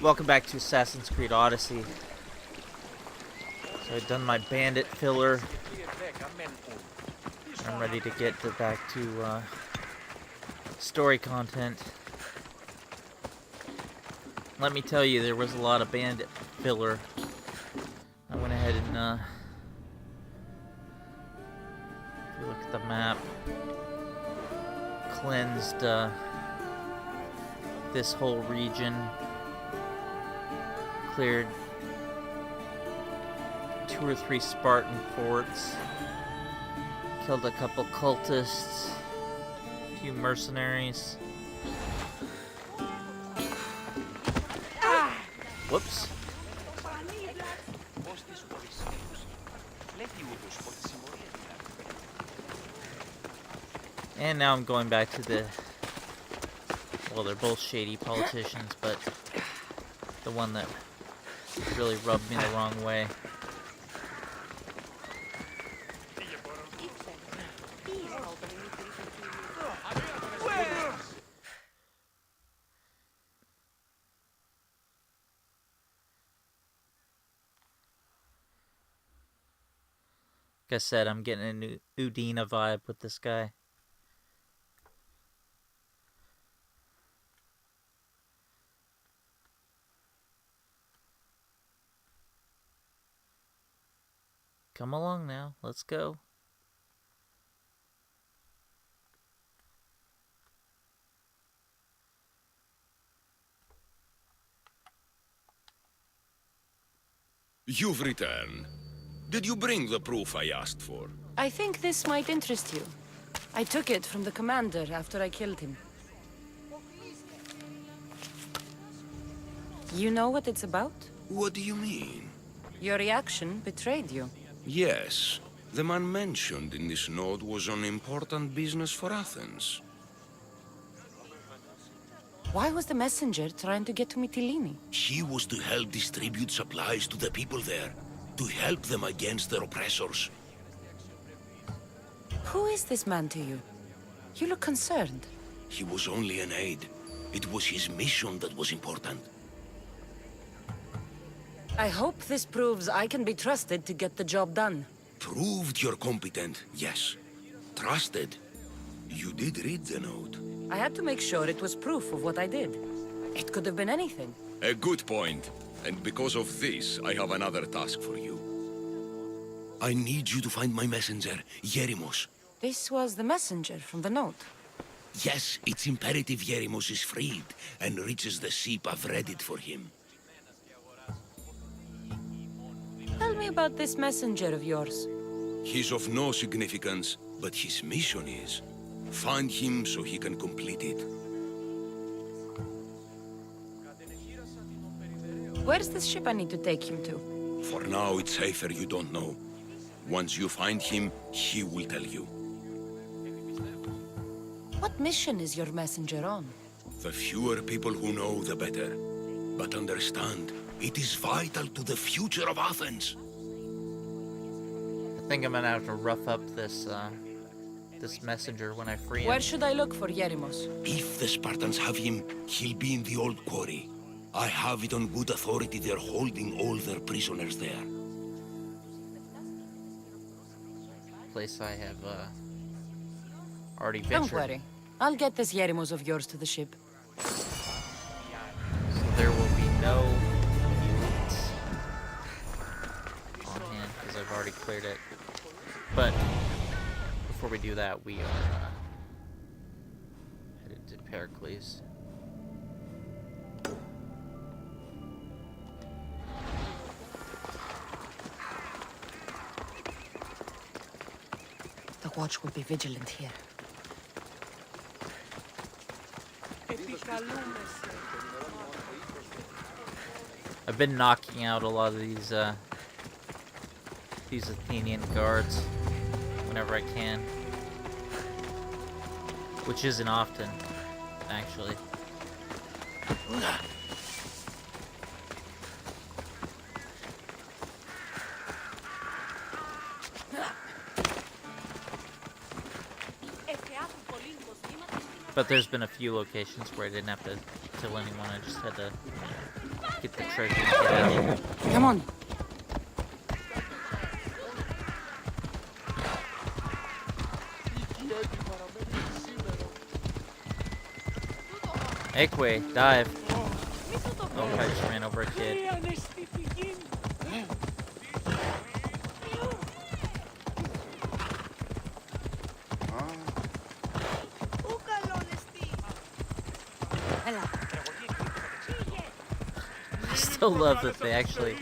Welcome back to Assassin's Creed Odyssey. So I've done my bandit filler. I'm ready to get back to story content. Let me tell you, there was a lot of bandit filler. I went ahead and if you look at the map, cleansed this whole region, cleared 2 or 3 Spartan forts, killed a couple cultists, a few mercenaries. Whoops. And now I'm going back to the... Well, they're both shady politicians, but the one that really rubbed me the wrong way. Like I said, I'm getting a new Udina vibe with this guy. Come along now, let's go. You've returned. Did you bring the proof I asked for? I think this might interest you. I took it from the commander after I killed him. You know what it's about? What do you mean? Your reaction betrayed you. Yes. The man mentioned in this note was on important business for Athens. Why was the messenger trying to get to Mytilene? He was to help distribute supplies to the people there, to help them against their oppressors. Who is this man to you? You look concerned. He was only an aide. It was his mission that was important. I hope this proves I can be trusted to get the job done. Proved you're competent, yes. Trusted. You did read the note. I had to make sure it was proof of what I did. It could have been anything. A good point. And because of this, I have another task for you. I need you to find my messenger, Yerimos. This was the messenger from the note. Yes, it's imperative Yerimos is freed and reaches the ship I've readied for him. Tell me about this messenger of yours. He's of no significance, but his mission is. Find him so he can complete it. Where's this ship I need to take him to? For now, it's safer you don't know. Once you find him, he will tell you. What mission is your messenger on? The fewer people who know, the better. But understand, it is vital to the future of Athens. I think I'm gonna have to rough up this this messenger when I free him. Where should I look for Yerimos? If the Spartans have him, he'll be in the old quarry. I have it on good authority they're holding all their prisoners there. Place I have already ventured. Don't worry. I'll get this Yerimos of yours to the ship. So there will be no elites on hand because I've already cleared it. But before we do that, we are headed to Perikles. The watch will be vigilant here. I've been knocking out a lot of these Athenian guards whenever I can, which isn't often, actually. But there's been a few locations where I didn't have to kill anyone. I just had to get the treasure and get out. Come on. Ekwe, dive. Oh, I just ran over a kid. I still love that they actually...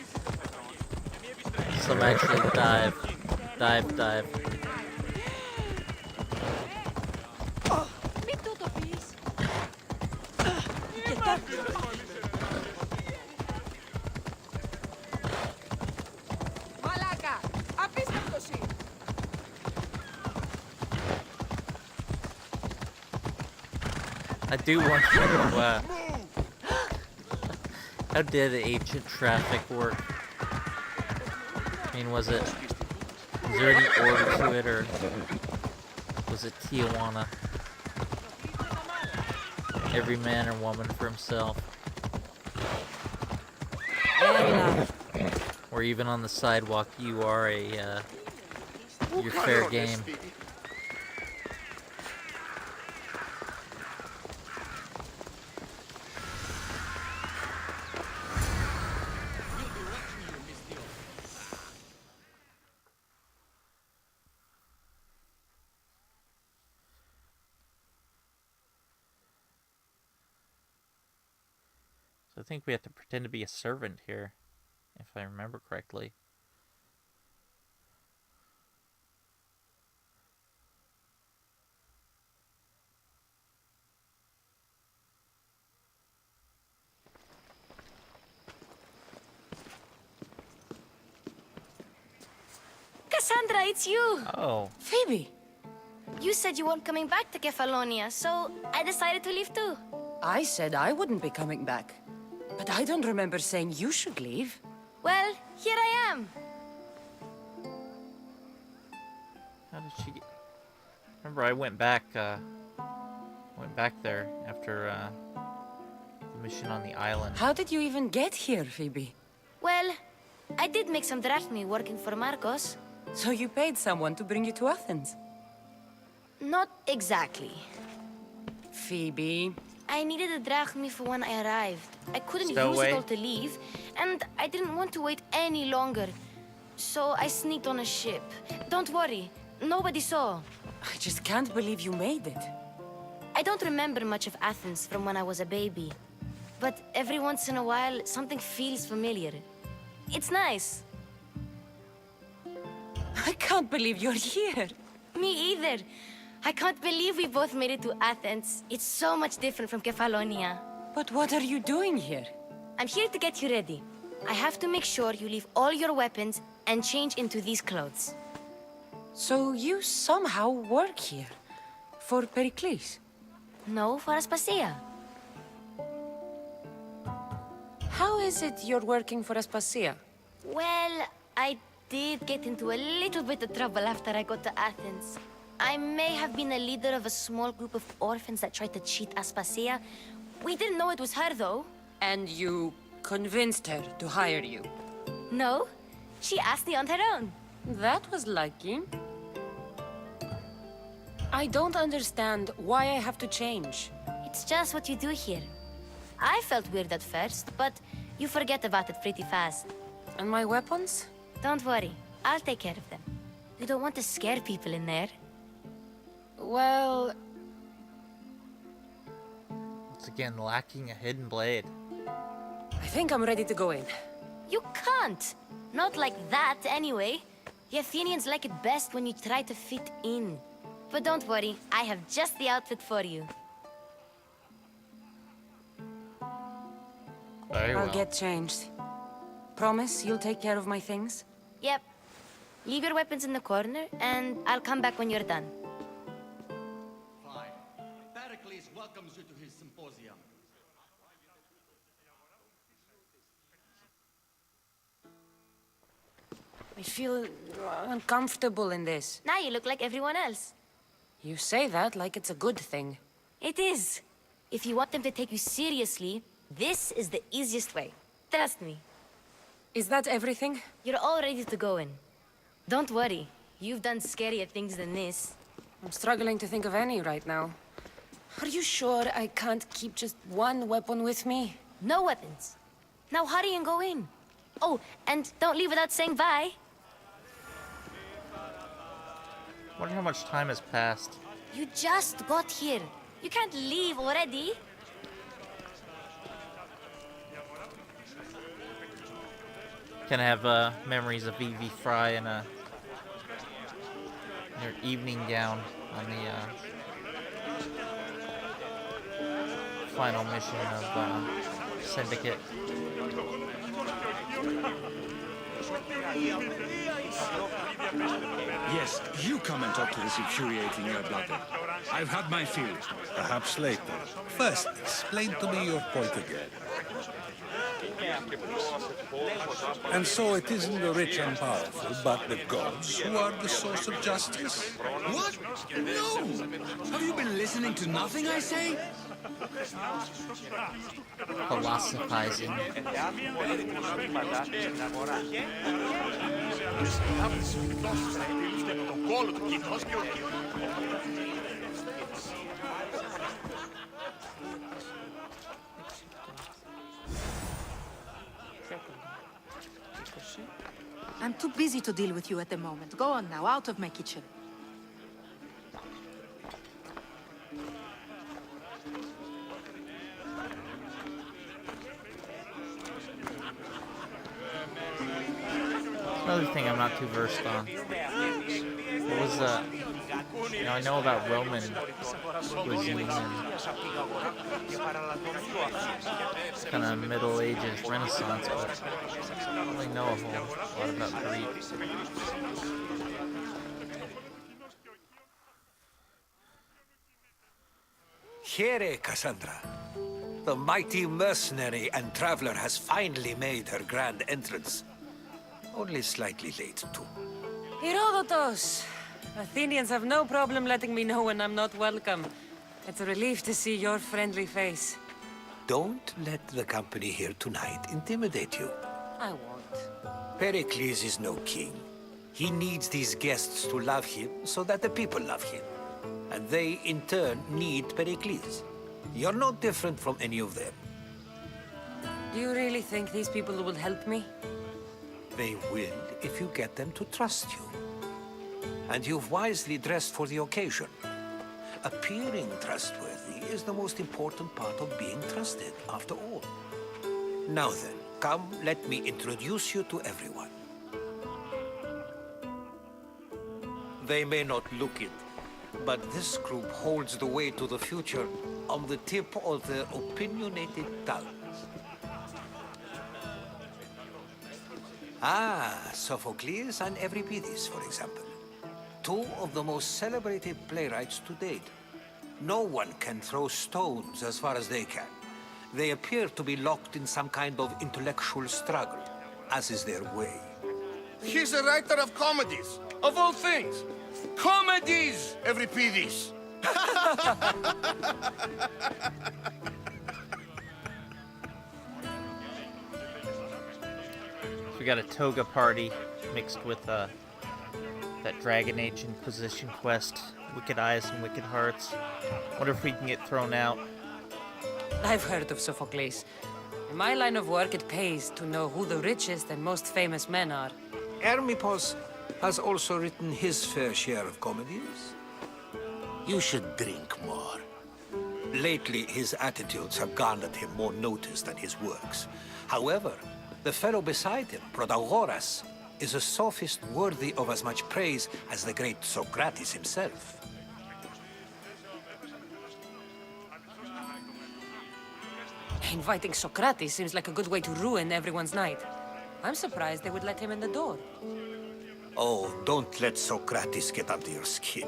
Some actually dive. Dive. I do wonder how did ancient traffic work? I mean, was there any order to it, or was it Tijuana? Every man or woman for himself. Or even on the sidewalk, you are you're fair game. I think we have to pretend to be a servant here, if I remember correctly. Cassandra, it's you! Oh. Phoebe! You said you weren't coming back to Kefalonia, so I decided to leave too. I said I wouldn't be coming back. But I don't remember saying you should leave. Well, here I am. How did she get... Remember, I went back there after the mission on the island. How did you even get here, Phoebe? Well, I did make some drachmi working for Marcos. So you paid someone to bring you to Athens? Not exactly. Phoebe... I needed a drachmi for when I arrived. I couldn't Stowaway. use it all to leave, and I didn't want to wait any longer. So I sneaked on a ship. Don't worry, nobody saw. I just can't believe you made it. I don't remember much of Athens from when I was a baby. But every once in a while, something feels familiar. It's nice. I can't believe you're here. Me either. I can't believe we both made it to Athens. It's so much different from Kefalonia. But what are you doing here? I'm here to get you ready. I have to make sure you leave all your weapons and change into these clothes. So you somehow work here? For Perikles? No, for Aspasia. How is it you're working for Aspasia? Well, I did get into a little bit of trouble after I got to Athens. I may have been a leader of a small group of orphans that tried to cheat Aspasia. We didn't know it was her, though. And you convinced her to hire you? No, she asked me on her own. That was lucky. I don't understand why I have to change. It's just what you do here. I felt weird at first, but you forget about it pretty fast. And my weapons? Don't worry, I'll take care of them. You don't want to scare people in there. Well... Once again, lacking a hidden blade. I think I'm ready to go in. You can't! Not like that, anyway. The Athenians like it best when you try to fit in. But don't worry, I have just the outfit for you. Very well. I'll get changed. Promise you'll take care of my things? Yep. Leave your weapons in the corner, and I'll come back when you're done. Fine. Perikles welcomes you to his Symposium. I feel uncomfortable in this. Now you look like everyone else. You say that like it's a good thing. It is. If you want them to take you seriously, this is the easiest way. Trust me. Is that everything? You're all ready to go in. Don't worry. You've done scarier things than this. I'm struggling to think of any right now. Are you sure I can't keep just one weapon with me? No weapons. Now hurry and go in. Oh, and don't leave without saying bye. Wonder how much time has passed. You just got here. You can't leave already. Can I have memories of Evie Fry in her evening gown on the final mission of Syndicate. Yes, you come and talk to this infuriating blooded. I've had my fill. Perhaps later. First, explain to me your point again. And so it isn't the rich and powerful, but the gods who are the source of justice? What? No! Have you been listening to nothing I say? Philosophizing. I'm too busy to deal with you at the moment. Go on now, out of my kitchen. Another thing I'm not too versed on. What was I know about Roman cuisine and kind of Middle Ages, Renaissance, but I don't really know a whole lot about Greek. Here, Cassandra. The mighty mercenary and traveler has finally made her grand entrance. Only slightly late, too. Herodotus! Athenians have no problem letting me know when I'm not welcome. It's a relief to see your friendly face. Don't let the company here tonight intimidate you. I won't. Perikles is no king. He needs these guests to love him so that the people love him. And they, in turn, need Perikles. You're no different from any of them. Do you really think these people will help me? They will if you get them to trust you. And you've wisely dressed for the occasion. Appearing trustworthy is the most important part of being trusted, after all. Now then, come, let me introduce you to everyone. They may not look it, but this group holds the way to the future on the tip of their opinionated tongues. Ah, Sophocles and Euripides, for example. Two of the most celebrated playwrights to date. No one can throw stones as far as they can. They appear to be locked in some kind of intellectual struggle, as is their way. He's a writer of comedies, of all things. Comedies, Euripides. We got a toga party mixed with that Dragon Age Inquisition quest, Wicked Eyes and Wicked Hearts. Wonder if we can get thrown out. I've heard of Sophocles. In my line of work, it pays to know who the richest and most famous men are. Hermippos has also written his fair share of comedies. You should drink more. Lately, his attitudes have garnered him more notice than his works. However, the fellow beside him, Protagoras, is a sophist worthy of as much praise as the great Socrates himself. Inviting Socrates seems like a good way to ruin everyone's night. I'm surprised they would let him in the door. Oh, don't let Socrates get under your skin.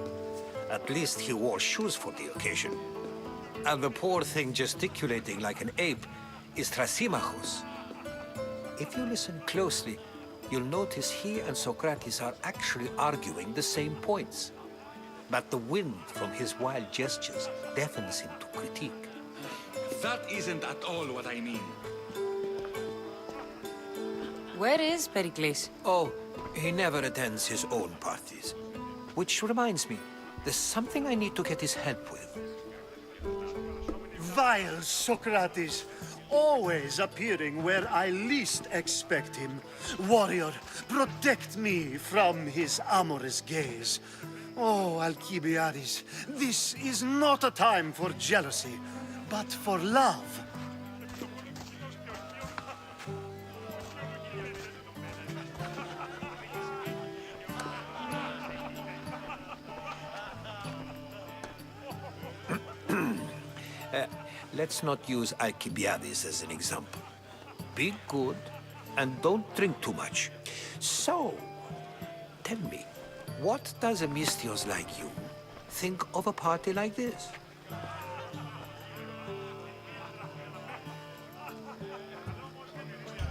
At least he wore shoes for the occasion. And the poor thing gesticulating like an ape is Thrasymachus. If you listen closely, you'll notice he and Socrates are actually arguing the same points. but the wind from his wild gestures deafens him to critique. That isn't at all what I mean. Where is Perikles? Oh, he never attends his own parties. Which reminds me, there's something I need to get his help with. Vile Socrates, always appearing where I least expect him. Warrior, protect me from his amorous gaze. Oh, Alcibiades, this is not a time for jealousy, but for love. Let's not use Alcibiades as an example. Be good, and don't drink too much. So, tell me, what does a Mystios like you think of a party like this?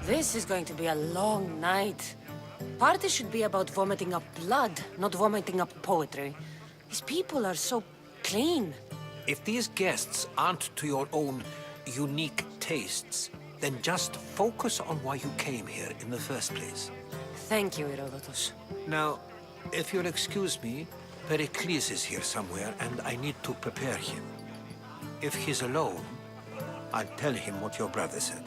This is going to be a long night. Party should be about vomiting up blood, not vomiting up poetry. These people are so clean. If these guests aren't to your own unique tastes, then just focus on why you came here in the first place. Thank you, Herodotus. Now, if you'll excuse me, Perikles is here somewhere, and I need to prepare him. If he's alone, I'll tell him what your brother said.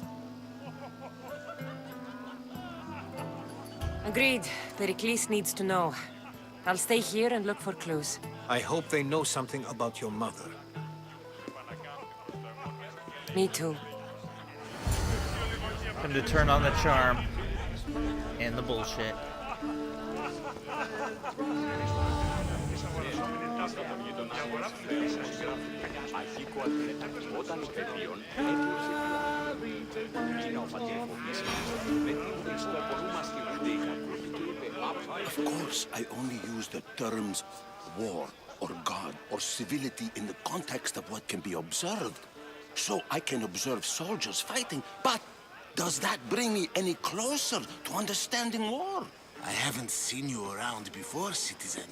Agreed. Perikles needs to know. I'll stay here and look for clues. I hope they know something about your mother. Me too. Time to turn on the charm and the bullshit. Of course, I only use the terms war or God or civility in the context of what can be observed. So I can observe soldiers fighting, but does that bring me any closer to understanding war? I haven't seen you around before, citizen.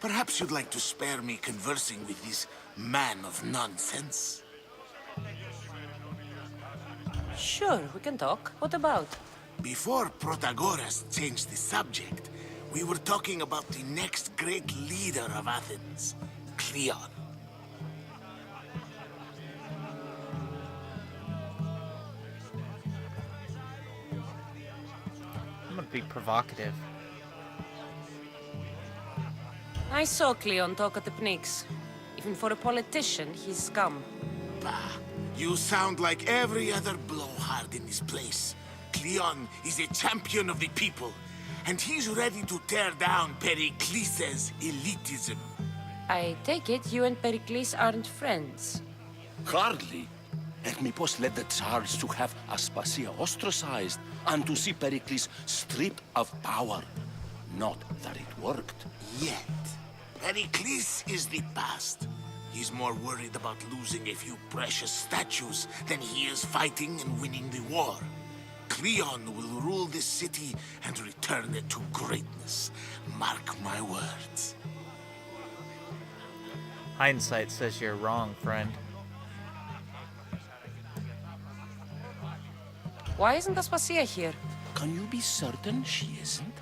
Perhaps you'd like to spare me conversing with this man of nonsense? Sure, we can talk. What about? Before Protagoras changed the subject, we were talking about the next great leader of Athens, Cleon. I'm gonna be provocative. I saw Cleon talk at the Pnyx. Even for a politician, he's scum. Bah, you sound like every other blowhard in this place. Cleon is a champion of the people, and he's ready to tear down Pericles' elitism. I take it you and Perikles aren't friends. Hardly. Hermippos led the Tsars to have Aspasia ostracized and to see Pericles stripped of power. Not that it worked. Yet, Pericles is the past. He's more worried about losing a few precious statues than he is fighting and winning the war. Cleon will rule this city and return it to greatness. Mark my words. Hindsight says you're wrong, friend. Why isn't Aspasia here? Can you be certain she isn't?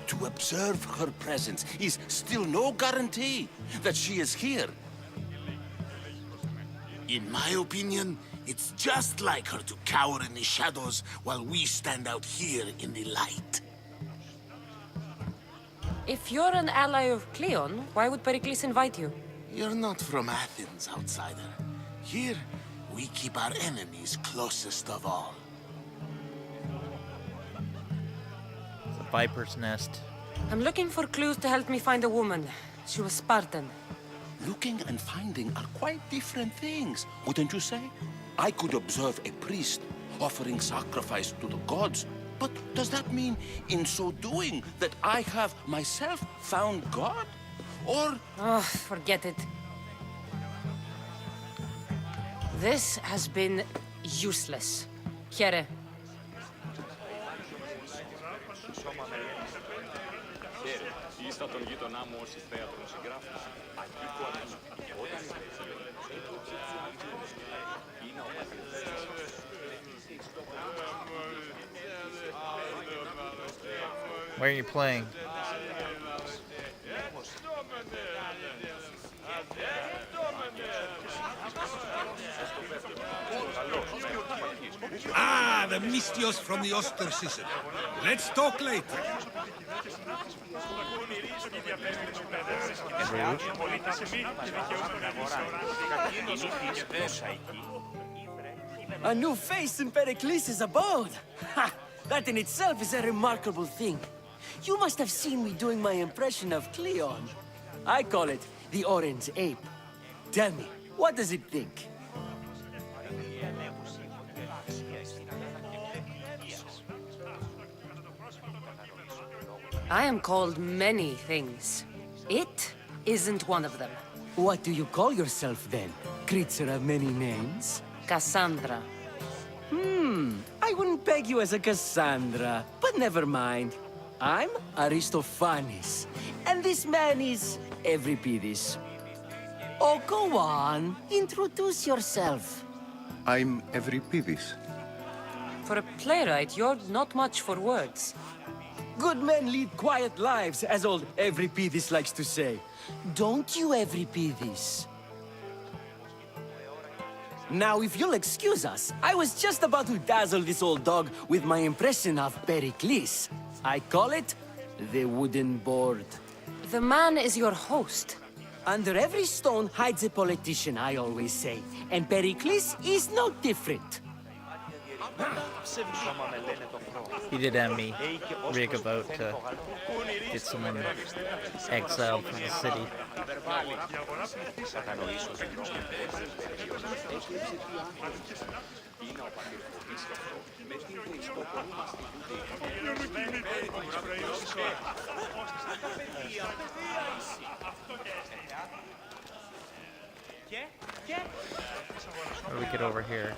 To observe her presence is still no guarantee that she is here. In my opinion, it's just like her to cower in the shadows while we stand out here in the light. If you're an ally of Cleon, why would Perikles invite you? You're not from Athens, outsider. Here, we keep our enemies closest of all. It's a viper's nest. I'm looking for clues to help me find a woman. She was Spartan. Looking and finding are quite different things, wouldn't you say? I could observe a priest offering sacrifice to the gods, but does that mean, in so doing, that I have myself found God? Or... Oh, forget it. This has been useless. Here. Where are you playing? Ah, the Mystios from the ostracism. Let's talk later. A new face in Perikles' abode! Ha! That in itself is a remarkable thing. You must have seen me doing my impression of Cleon. I call it the Orange Ape. Tell me, what does it think? I am called many things. It isn't one of them. What do you call yourself then? Creature of many names? Cassandra. I wouldn't peg you as a Cassandra, but never mind. I'm Aristophanes, and this man is Euripides. Oh, go on. Introduce yourself. I'm Euripides. For a playwright, you're not much for words. Good men lead quiet lives, as old Euripides likes to say. Don't you, Euripides? Now, if you'll excuse us, I was just about to dazzle this old dog with my impression of Perikles. I call it the wooden board. The man is your host. Under every stone hides a politician, I always say. And Perikles is no different. He did have me rig a vote to get someone exiled from the city. How do we get over here?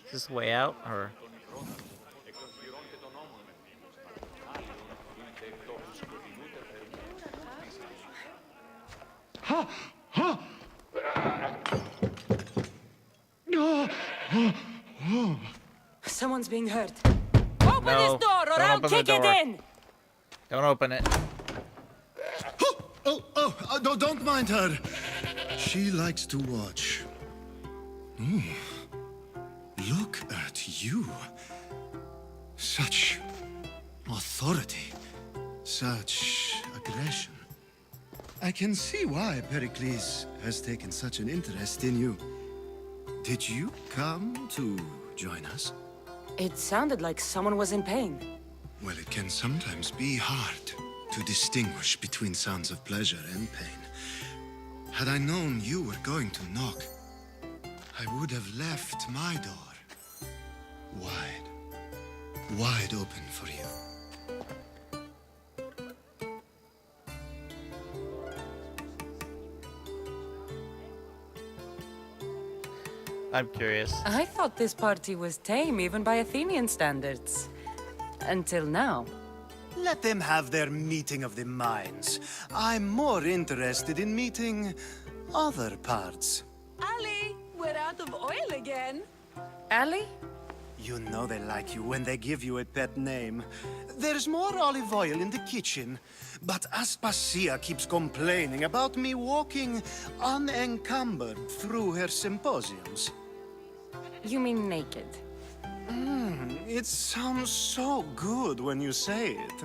Is this the way out, or? Someone's being hurt. Open this door or I'll kick it in! Don't open it. Don't mind her. She likes to watch. Look at you. Such authority. Such aggression. I can see why Pericles has taken such an interest in you. Did you come to join us? It sounded like someone was in pain. Well, it can sometimes be hard to distinguish between sounds of pleasure and pain. Had I known you were going to knock, I would have left my door wide open for you. I'm curious. I thought this party was tame even by Athenian standards. Until now. Let them have their meeting of the minds. I'm more interested in meeting other parts. Ali, we're out of oil again. Ali? You know they like you when they give you a pet name. There's more olive oil in the kitchen, but Aspasia keeps complaining about me walking unencumbered through her symposiums. You mean naked? It sounds so good when you say it.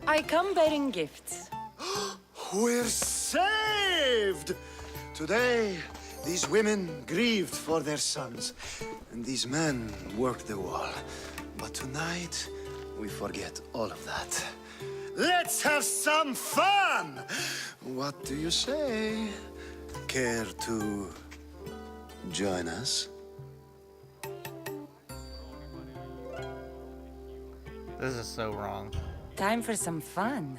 I come bearing gifts. We're saved! Today, these women grieved for their sons, and these men worked the wall. But tonight, we forget all of that. Let's have some fun! What do you say? Care to join us? This is so wrong. time for some fun.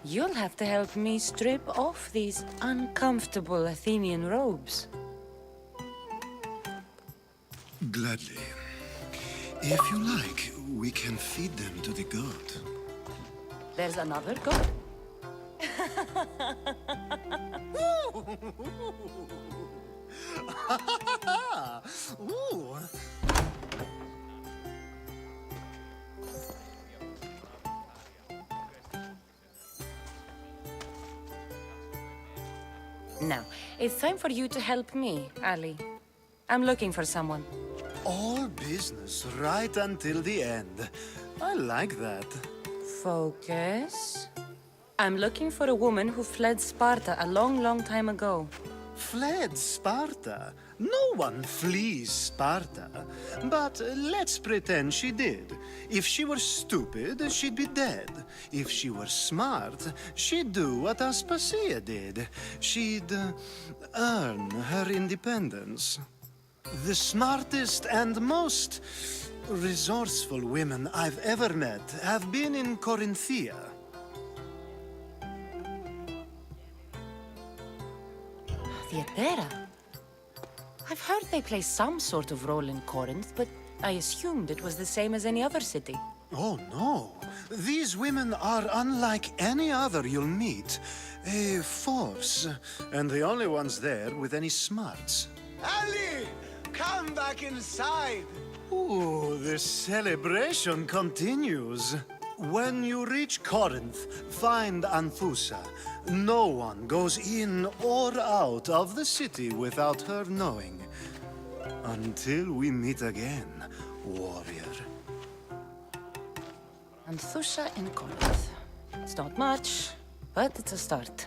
You'll have to help me strip off these uncomfortable Athenian robes. Gladly. If you like, we can feed them to the god. There's another god? Ooh. Now, it's time for you to help me, Ali. I'm looking for someone. All business right until the end. I like that. Focus. I'm looking for a woman who fled Sparta a long, long time ago. Fled Sparta? No one flees Sparta. But let's pretend she did. If she were stupid, she'd be dead. If she were smart, she'd do what Aspasia did. She'd earn her independence. The smartest and most resourceful women I've ever met have been in Corinthia. Theatera? I've heard they play some sort of role in Corinth, but I assumed it was the same as any other city. Oh, no. These women are unlike any other you'll meet. A force, and the only ones there with any smarts. Ali! Come back inside! Ooh, the celebration continues. When you reach Corinth, find Anthusa. No one goes in or out of the city without her knowing. Until we meet again, warrior. Anthusa in Corinth. It's not much, but it's a start.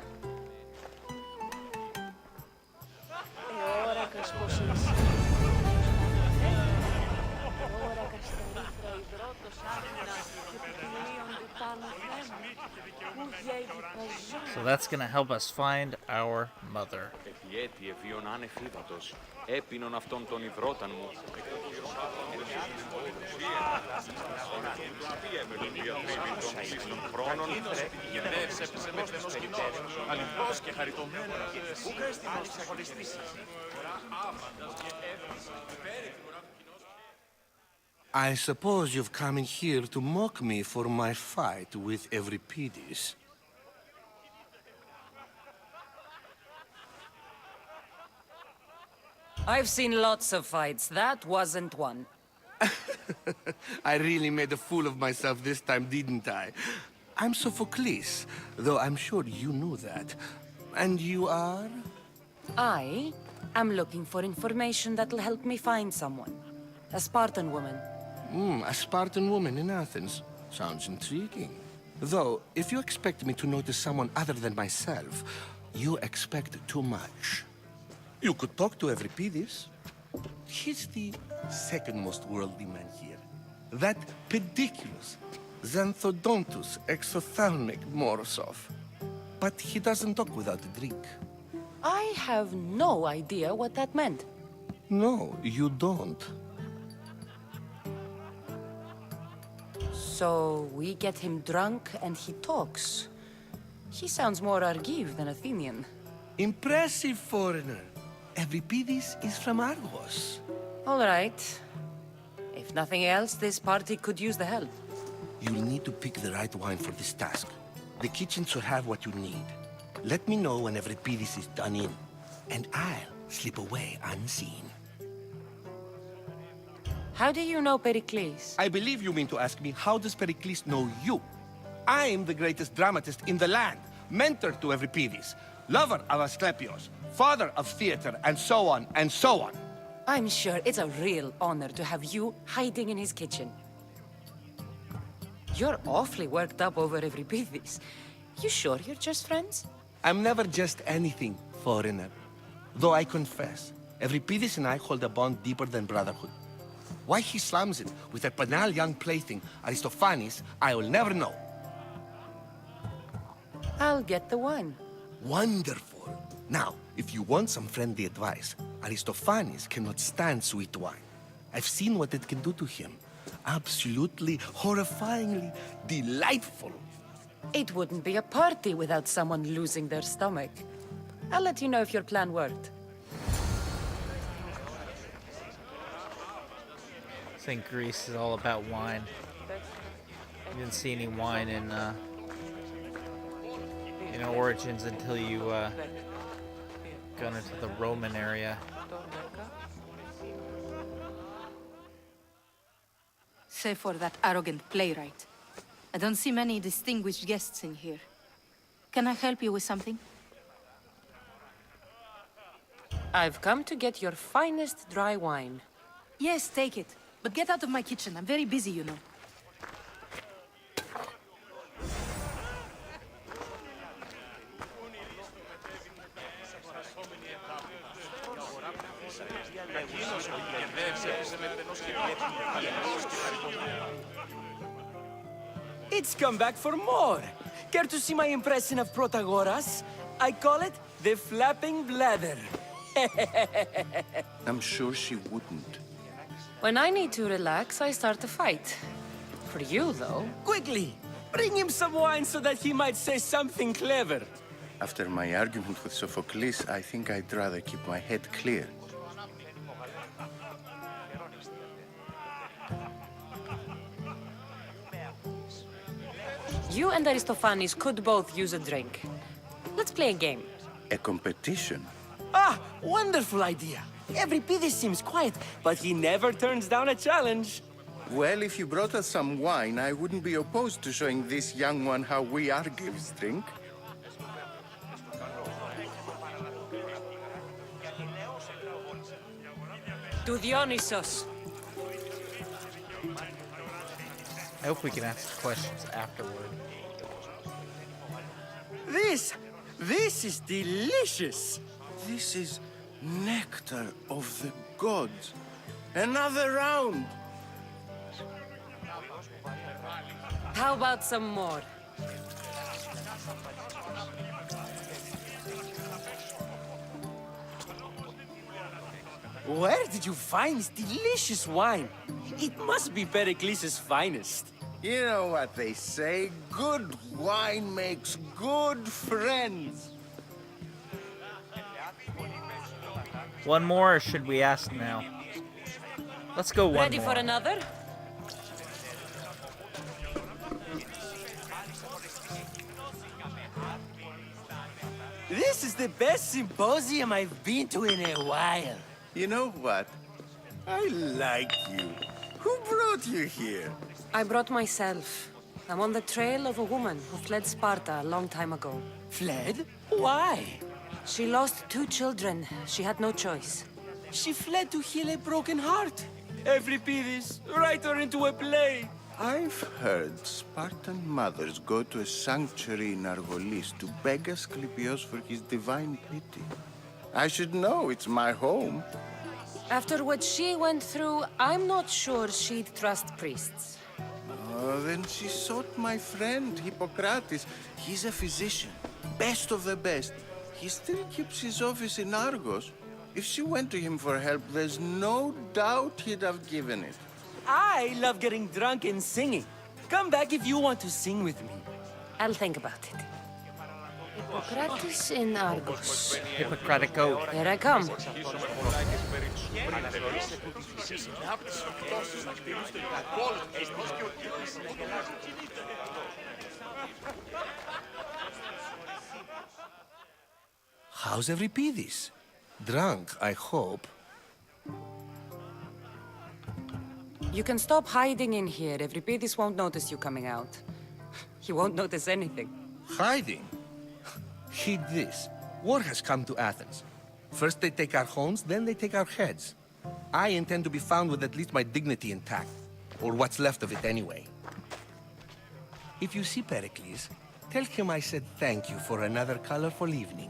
So that's gonna help us find our mother. Έπινον αυτόν τον υδρόταν μου. I suppose you've come in here to mock me for my fight with Euripides. I've seen lots of fights. That wasn't one. I really made a fool of myself this time, didn't I? I'm Sophocles, though I'm sure you knew that. And you are? I am looking for information that'll help me find someone. A Spartan woman. A Spartan woman in Athens. Sounds intriguing. Though, if you expect me to notice someone other than myself, you expect too much. You could talk to Euripides. He's the second most worldly man here. That Perikles, Xanthodontus exothalmic Morosov. But he doesn't talk without a drink. I have no idea what that meant. No, you don't. So we get him drunk and he talks. He sounds more Argive than Athenian. Impressive, foreigner. Euripides is from Argos. All right. If nothing else, this party could use the help. You'll need to pick the right wine for this task. The kitchen should have what you need. Let me know when Euripides is done in, and I'll slip away unseen. How do you know Perikles? I believe you mean to ask me, how does Perikles know you? I'm the greatest dramatist in the land, mentor to Euripides, lover of Asclepios, father of theater, and so on, and so on. I'm sure it's a real honor to have you hiding in his kitchen. You're awfully worked up over Euripides. You sure you're just friends? I'm never just anything, foreigner. Though I confess, Euripides and I hold a bond deeper than brotherhood. Why he slams it with a banal young plaything, Aristophanes, I will never know. I'll get the wine. Wonderful. Now, if you want some friendly advice, Aristophanes cannot stand sweet wine. I've seen what it can do to him. Absolutely, horrifyingly delightful. It wouldn't be a party without someone losing their stomach. I'll let you know if your plan worked. I think Greece is all about wine. You didn't see any wine in Origins until you got into the Roman area. Save for that arrogant playwright. I don't see many distinguished guests in here. Can I help you with something? I've come to get your finest dry wine. Yes, take it. But get out of my kitchen. I'm very busy, you know. It's come back for more. Care to see my impression of Protagoras? I call it the flapping bladder. I'm sure she wouldn't. When I need to relax, I start a fight. For you, though. Quickly, bring him some wine so that he might say something clever. After my argument with Sophocles, I think I'd rather keep my head clear. You and Aristophanes could both use a drink. Let's play a game. A competition? Ah, wonderful idea. Euripides seems quiet, but he never turns down a challenge. Well, if you brought us some wine, I wouldn't be opposed to showing this young one how we Argives drink. To Dionysos. I hope we can ask questions afterward. This is delicious. This is nectar of the gods. Another round. How about some more? Where did you find this delicious wine? It must be Perikles' finest. You know what they say, good wine makes good friends. One more, or should we ask now? Let's go one Ready more. for another? This is the best symposium I've been to in a while. You know what? I like you. Who brought you here? I brought myself. I'm on the trail of a woman who fled Sparta a long time ago. Fled? Why? She lost 2 children. She had no choice. She fled to heal a broken heart. Euripides, write her into a play. I've heard Spartan mothers go to a sanctuary in Argolis to beg Asclepios for his divine pity. I should know, it's my home. After what she went through, I'm not sure she'd trust priests. Oh, then she sought my friend, Hippocrates. He's a physician, best of the best. He still keeps his office in Argos. If she went to him for help, there's no doubt he'd have given it. I love getting drunk and singing. Come back if you want to sing with me. I'll think about it. Hippocrates in Argos. Hippocratic oath. Here I come. How's Euripides? Drunk, I hope. You can stop hiding in here. Euripides won't notice you coming out. He won't notice anything. Hiding? Heed this. War has come to Athens. First they take our homes, then they take our heads. I intend to be found with at least my dignity intact. Or what's left of it anyway. If you see Perikles, tell him I said thank you for another colorful evening.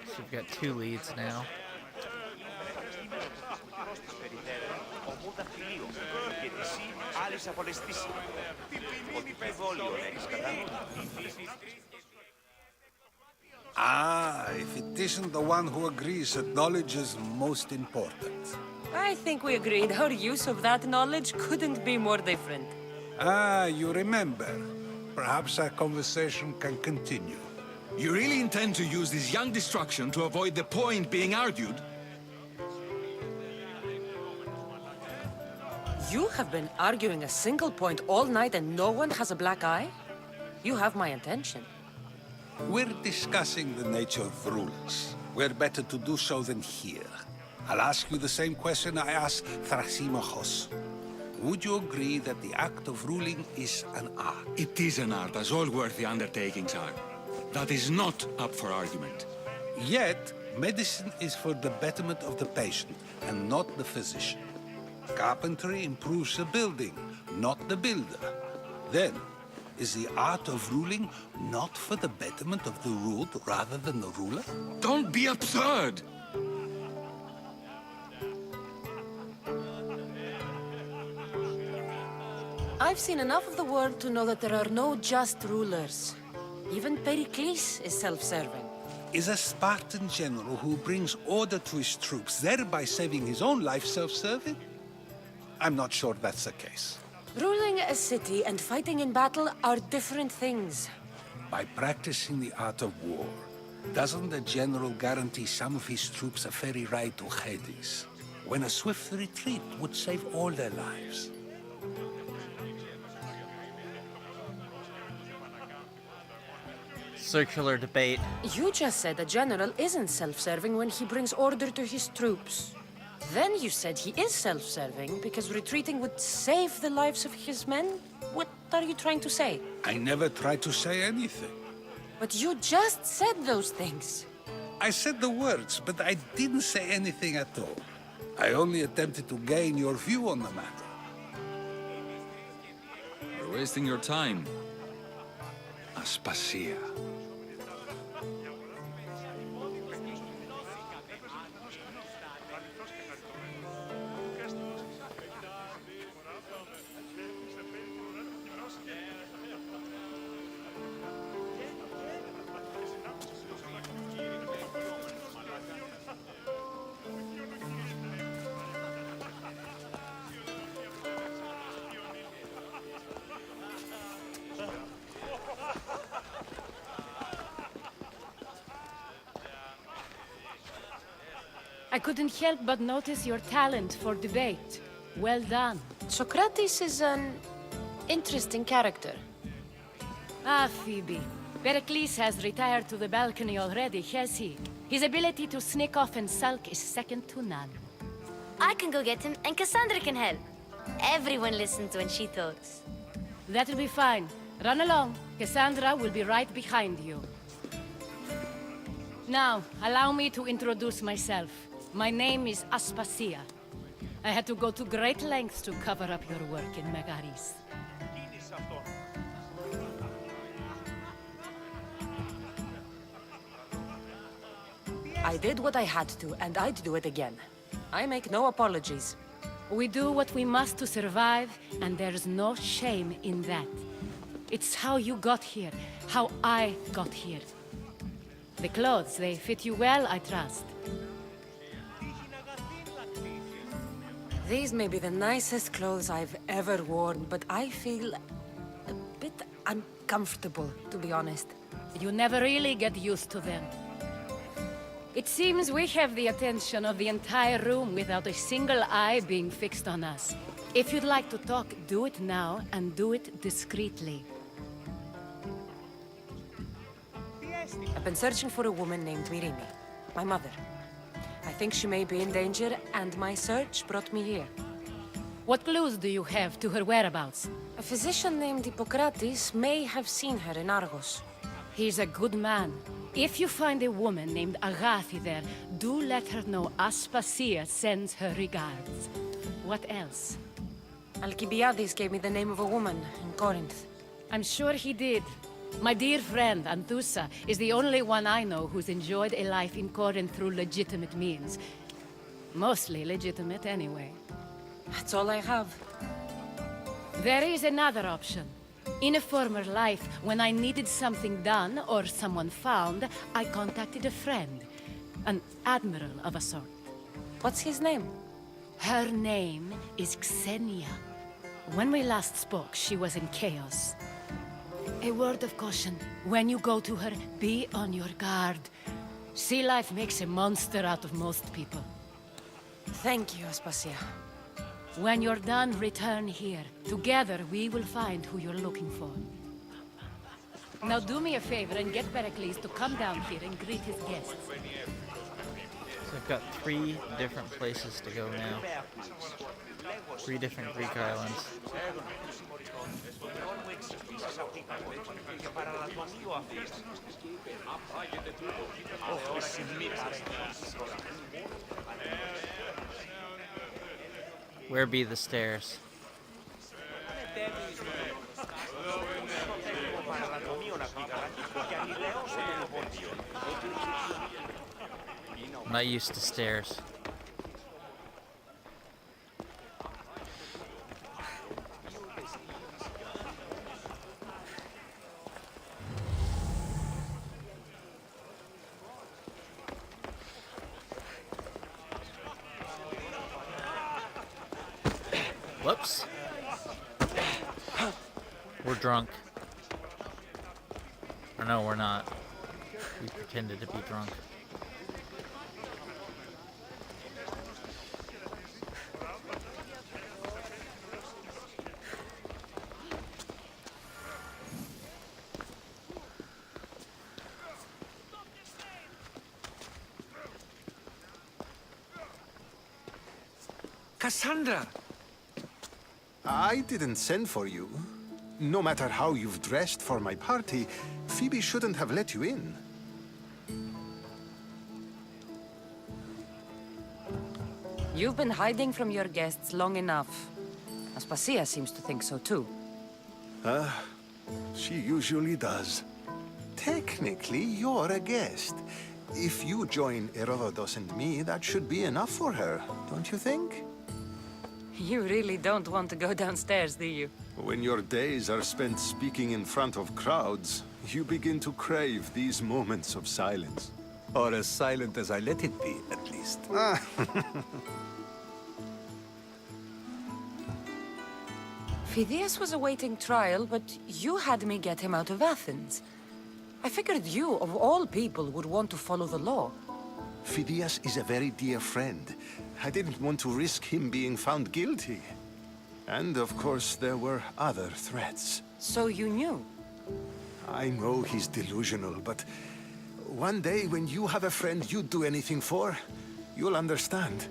So we've got 2 leads now. εξαπολεστήσει. Ό,τι βόλιο έχεις κατά νου. Ah, if it isn't the one who agrees that knowledge is most important. I think we agreed our use of that knowledge couldn't be more different. Ah, you remember. Perhaps our conversation can continue. You really intend to use this young destruction to avoid the point being argued? You have been arguing a single point all night and no one has a black eye? You have my attention. We're discussing the nature of rulers. We're better to do so than here. I'll ask you the same question I asked Thrasymachos. Would you agree that the act of ruling is an art? It is an art, as all worthy undertakings are. That is not up for argument. Yet, medicine is for the betterment of the patient and not the physician. Carpentry improves the building, not the builder. Then, is the art of ruling not for the betterment of the ruled rather than the ruler? Don't be absurd! I've seen enough of the world to know that there are no just rulers. Even Perikles is self-serving. Is a Spartan general who brings order to his troops, thereby saving his own life, self-serving? I'm not sure that's the case. Ruling a city and fighting in battle are different things. By practicing the art of war, doesn't the general guarantee some of his troops a ferry ride to Hades, when a swift retreat would save all their lives? Circular debate. You just said a general isn't self-serving when he brings order to his troops. Then you said he is self-serving because retreating would save the lives of his men? What are you trying to say? I never tried to say anything. But you just said those things. I said the words, but I didn't say anything at all. I only attempted to gain your view on the matter. You're wasting your time. Aspasia. I couldn't help but notice your talent for debate. Well done. Socrates is an interesting character. Ah, Phoebe. Perikles has retired to the balcony already, has he? His ability to sneak off and sulk is second to none. I can go get him, and Cassandra can help. Everyone listens when she talks. That'll be fine. Run along. Cassandra will be right behind you. Now, allow me to introduce myself. My name is Aspasia. I had to go to great lengths to cover up your work in Megaris. I did what I had to, and I'd do it again. I make no apologies. We do what we must to survive, and there's no shame in that. It's how you got here, how I got here. The clothes, they fit you well, I trust. These may be the nicest clothes I've ever worn, but I feel a bit uncomfortable, to be honest. You never really get used to them. It seems we have the attention of the entire room without a single eye being fixed on us. If you'd like to talk, do it now, and do it discreetly. I've been searching for a woman named Myrine, my mother. I think she may be in danger, and my search brought me here. What clues do you have to her whereabouts? A physician named Hippocrates may have seen her in Argos. He's a good man. If you find a woman named Agathi there, do let her know Aspasia sends her regards. What else? Alcibiades gave me the name of a woman in Corinth. I'm sure he did. My dear friend, Anthusa, is the only one I know who's enjoyed a life in Corinth through legitimate means. Mostly legitimate, anyway. That's all I have. There is another option. In a former life, when I needed something done or someone found, I contacted a friend. An admiral of a sort. What's his name? Her name is Xenia. When we last spoke, she was in chaos. A word of caution. When you go to her, be on your guard. Sea life makes a monster out of most people. Thank you, Aspasia. When you're done, return here. Together, we will find who you're looking for. Now do me a favor and get Perikles to come down here and greet his guests. So I've got 3 different places to go now. 3 different Greek islands. Where be the stairs? I'm not used to stairs. Whoops. We're drunk. Or no, we're not. We pretended to be drunk. Cassandra! I didn't send for you. No matter how you've dressed for my party, Phoebe shouldn't have let you in. You've been hiding from your guests long enough. Aspasia seems to think so too. She usually does. Technically, you're a guest. If you join Herodotus and me, that should be enough for her, don't you think? You really don't want to go downstairs, do you? When your days are spent speaking in front of crowds, you begin to crave these moments of silence. Or as silent as I let it be, at least. Phidias was awaiting trial, but you had me get him out of Athens. I figured you, of all people, would want to follow the law. Phidias is a very dear friend. I didn't want to risk him being found guilty. And of course, there were other threats. So you knew? I know he's delusional, but one day when you have a friend you'd do anything for, you'll understand.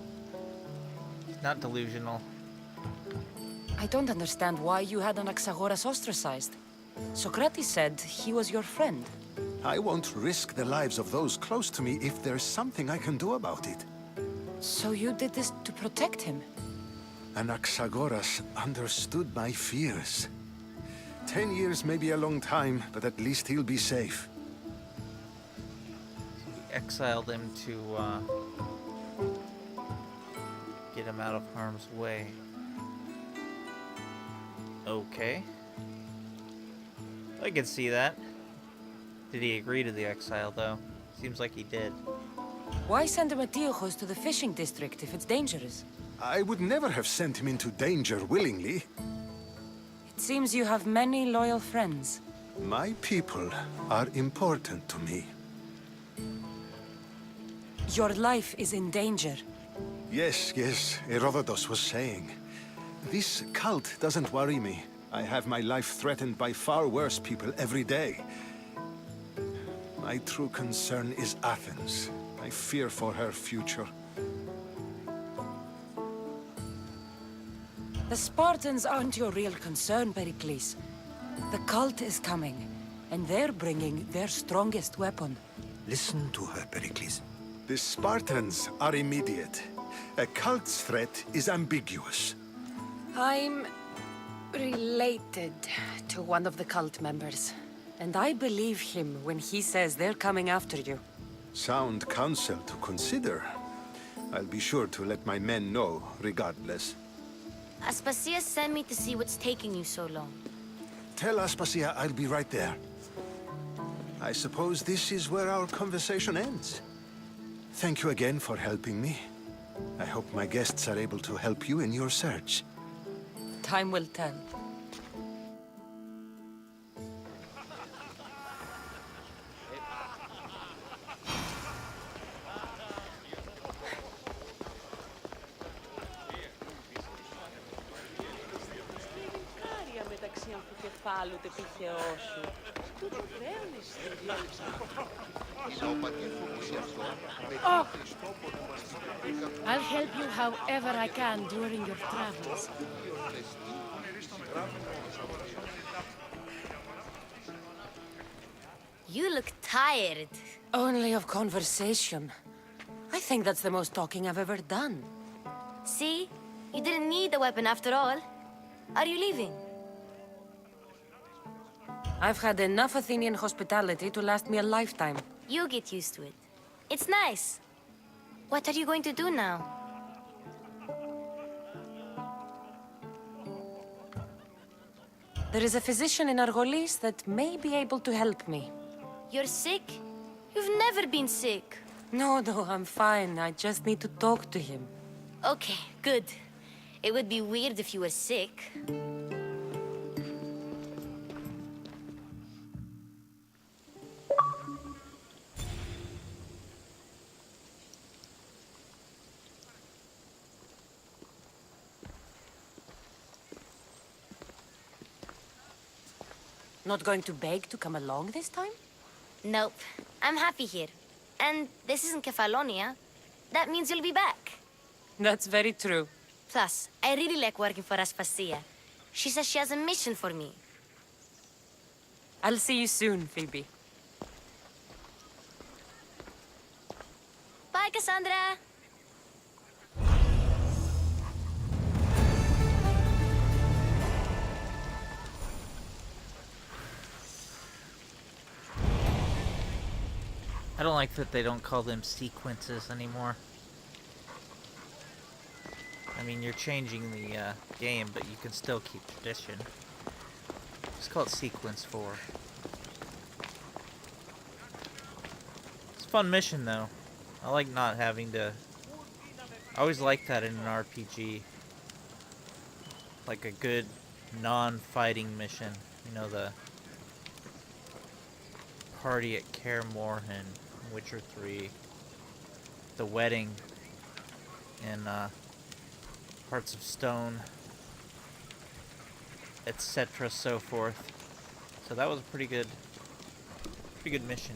Not delusional. I don't understand why you had Anaxagoras ostracized. Socrates said he was your friend. I won't risk the lives of those close to me if there's something I can do about it. So you did this to protect him? Anaxagoras understood my fears. 10 years may be a long time, but at least he'll be safe. We exiled him to get him out of harm's way. Okay. I can see that. Did he agree to the exile, though? Seems like he did. Why send him Antiochos to the fishing district if it's dangerous? I would never have sent him into danger willingly. It seems you have many loyal friends. My people are important to me. Your life is in danger. Yes, Herodotus was saying. This cult doesn't worry me. I have my life threatened by far worse people every day. My true concern is Athens. I fear for her future. The Spartans aren't your real concern, Perikles. The cult is coming, and they're bringing their strongest weapon. Listen to her, Perikles. The Spartans are immediate. A cult's threat is ambiguous. I'm related to one of the cult members, and I believe him when he says they're coming after you. Sound counsel to consider. I'll be sure to let my men know, regardless. Aspasia sent me to see what's taking you so long. Tell Aspasia I'll be right there. I suppose this is where our conversation ends. Thank you again for helping me. I hope my guests are able to help you in your search. Time will tell. Oh! I'll help you however I can during your travels. You look tired. Only of conversation. I think that's the most talking I've ever done. See? You didn't need the weapon after all. Are you leaving? I've had enough Athenian hospitality to last me a lifetime. You get used to it. It's nice. What are you going to do now? There is a physician in Argolis that may be able to help me. You're sick? You've never been sick. No, I'm fine. I just need to talk to him. Okay, good. It would be weird if you were sick. Not going to beg to come along this time? Nope. I'm happy here. And this isn't Kefalonia. That means you'll be back. That's very true. Plus, I really like working for Aspasia. She says she has a mission for me. I'll see you soon, Phoebe. Bye, Cassandra! I don't like that they don't call them sequences anymore. I mean, you're changing the game, but you can still keep tradition. Just call it Sequence 4. It's a fun mission, though. I like not having to... I always like that in an RPG. Like a good non-fighting mission. You know, the party at Kaer Morhen, Witcher 3, the wedding in Hearts of Stone, etc. so forth. So that was a pretty good mission.